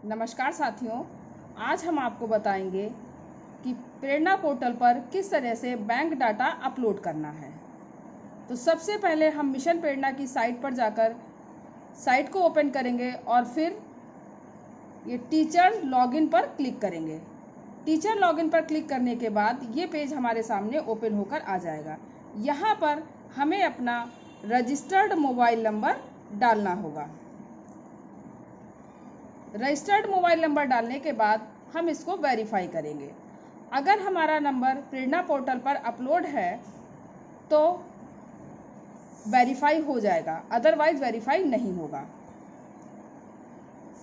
नमस्कार साथियों, आज हम आपको बताएंगे कि प्रेरणा पोर्टल पर किस तरह से बैंक डाटा अपलोड करना है। तो सबसे पहले हम मिशन प्रेरणा की साइट पर जाकर साइट को ओपन करेंगे और फिर ये टीचर लॉगिन पर क्लिक करेंगे। टीचर लॉगिन पर क्लिक करने के बाद ये पेज हमारे सामने ओपन होकर आ जाएगा। यहाँ पर हमें अपना रजिस्टर्ड मोबाइल नंबर डालना होगा। रजिस्टर्ड मोबाइल नंबर डालने के बाद हम इसको वेरीफाई करेंगे। अगर हमारा नंबर प्रेरणा पोर्टल पर अपलोड है तो वेरीफाई हो जाएगा, अदरवाइज वेरीफाई नहीं होगा।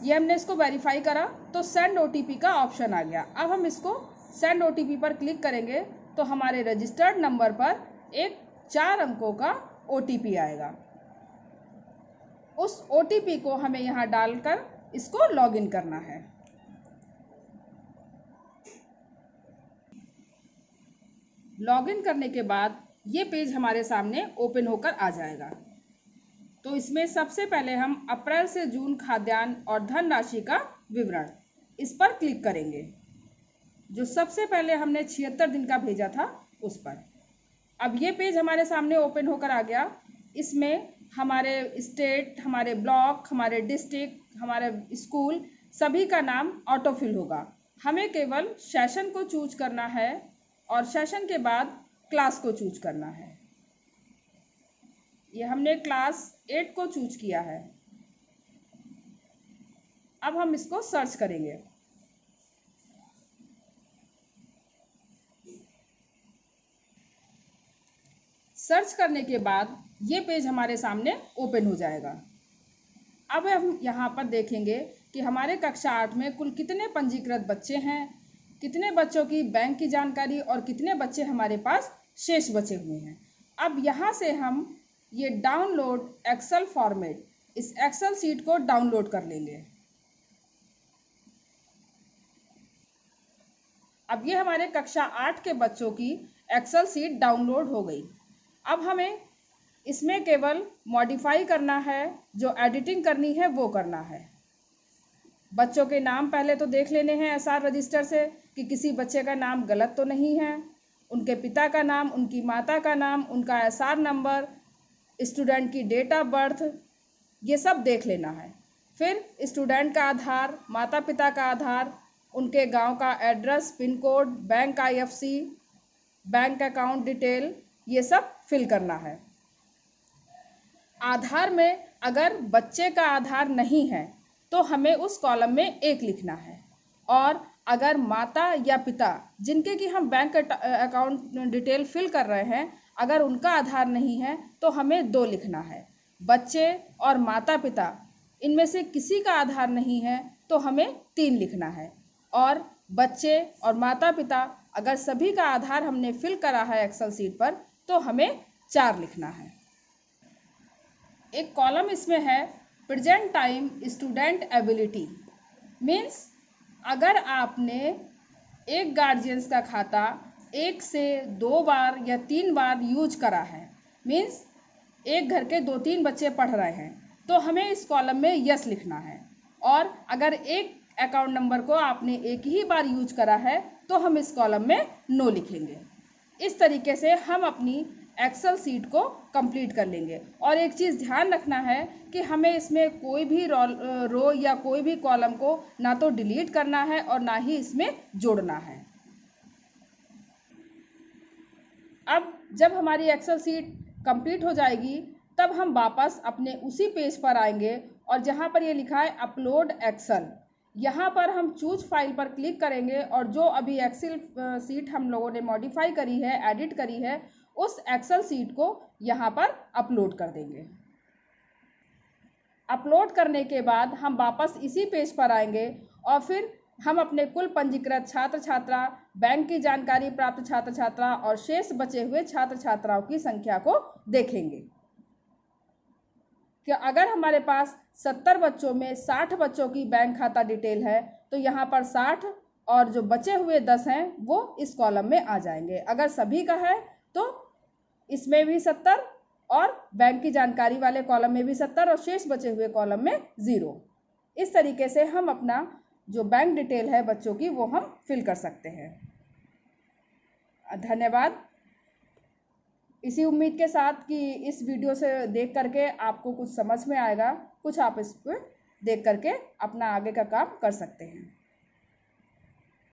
ये हमने इसको वेरीफाई करा तो सेंड ओटीपी का ऑप्शन आ गया। अब हम इसको सेंड ओटीपी पर क्लिक करेंगे तो हमारे रजिस्टर्ड नंबर पर एक 4 अंकों का ओटीपी आएगा। उस ओटीपी को हमें यहाँ डालकर इसको लॉगिन करना है। लॉगिन करने के बाद ये पेज हमारे सामने ओपन होकर आ जाएगा। तो इसमें सबसे पहले हम अप्रैल से जून खाद्यान्न और धनराशि का विवरण इस पर क्लिक करेंगे। जो सबसे पहले हमने 76 दिन का भेजा था उस पर। अब ये पेज हमारे सामने ओपन होकर आ गया। इसमें हमारे स्टेट, हमारे ब्लॉक, हमारे डिस्ट्रिक्ट, हमारे स्कूल सभी का नाम ऑटो फिल होगा। हमें केवल सेशन को चूज करना है और सेशन के बाद क्लास को चूज करना है। ये हमने क्लास 8 को चूज किया है। अब हम इसको सर्च करेंगे। सर्च करने के बाद ये पेज हमारे सामने ओपन हो जाएगा। अब हम यहाँ पर देखेंगे कि हमारे कक्षा 8 में कुल कितने पंजीकृत बच्चे हैं, कितने बच्चों की बैंक की जानकारी और कितने बच्चे हमारे पास शेष बचे हुए हैं। अब यहाँ से हम ये डाउनलोड एक्सेल फॉर्मेट, इस एक्सेल सीट को डाउनलोड कर लेंगे। अब ये हमारे कक्षा 8 के बच्चों की एक्सेल सीट डाउनलोड हो गई। अब हमें इसमें केवल मॉडिफाई करना है, जो एडिटिंग करनी है वो करना है। बच्चों के नाम पहले तो देख लेने हैं एसआर रजिस्टर से कि किसी बच्चे का नाम गलत तो नहीं है। उनके पिता का नाम, उनकी माता का नाम, उनका एसआर नंबर, स्टूडेंट की डेट ऑफ बर्थ, ये सब देख लेना है। फिर स्टूडेंट का आधार, माता पिता का आधार, उनके गांव का address, pin code, bank IFC, bank account detail, ये सब फिल करना है। आधार में अगर बच्चे का आधार नहीं है तो हमें उस कॉलम में 1 लिखना है, और अगर माता या पिता जिनके कि हम बैंक अकाउंट डिटेल फिल कर रहे हैं, अगर उनका आधार नहीं है तो हमें 2 लिखना है। बच्चे और माता पिता इनमें से किसी का आधार नहीं है तो हमें 3 लिखना है, और बच्चे और माता पिता अगर सभी का आधार हमने फिल करा है एक्सेल सीट पर तो हमें 4 लिखना है। एक कॉलम इसमें है present time student ability, means अगर आपने एक गार्जियंस का खाता 1 से 2 बार या 3 बार यूज करा है, मीन्स एक घर के 2-3 बच्चे पढ़ रहे हैं, तो हमें इस कॉलम में यस लिखना है। और अगर एक अकाउंट नंबर को आपने एक ही बार यूज करा है तो हम इस कॉलम में नो लिखेंगे। इस तरीके से हम अपनी एक्सेल सीट को कंप्लीट कर लेंगे। और एक चीज़ ध्यान रखना है कि हमें इसमें कोई भी रो या कोई भी कॉलम को ना तो डिलीट करना है और ना ही इसमें जोड़ना है। अब जब हमारी एक्सेल सीट कंप्लीट हो जाएगी तब हम वापस अपने उसी पेज पर आएंगे और जहाँ पर ये लिखा है अपलोड एक्सेल, यहाँ पर हम चूज फाइल पर क्लिक करेंगे और जो अभी एक्सेल सीट हम लोगों ने मॉडिफाई करी है, एडिट करी है, उस एक्सेल सीट को यहाँ पर अपलोड कर देंगे। अपलोड करने के बाद हम वापस इसी पेज पर आएंगे और फिर हम अपने कुल पंजीकृत छात्र छात्रा, बैंक की जानकारी प्राप्त छात्र छात्रा और शेष बचे हुए छात्र छात्राओं की संख्या को देखेंगे कि अगर हमारे पास 70 बच्चों में 60 बच्चों की बैंक खाता डिटेल है तो यहाँ पर 60 और जो बचे हुए 10 हैं वो इस कॉलम में आ जाएंगे। अगर सभी का है तो इसमें भी 70 और बैंक की जानकारी वाले कॉलम में भी 70 और शेष बचे हुए कॉलम में 0। इस तरीके से हम अपना जो बैंक डिटेल है बच्चों की वो हम फिल कर सकते हैं। धन्यवाद। इसी उम्मीद के साथ कि इस वीडियो से देख करके आपको कुछ समझ में आएगा, कुछ आप इस पर देख करके अपना आगे का काम कर सकते हैं।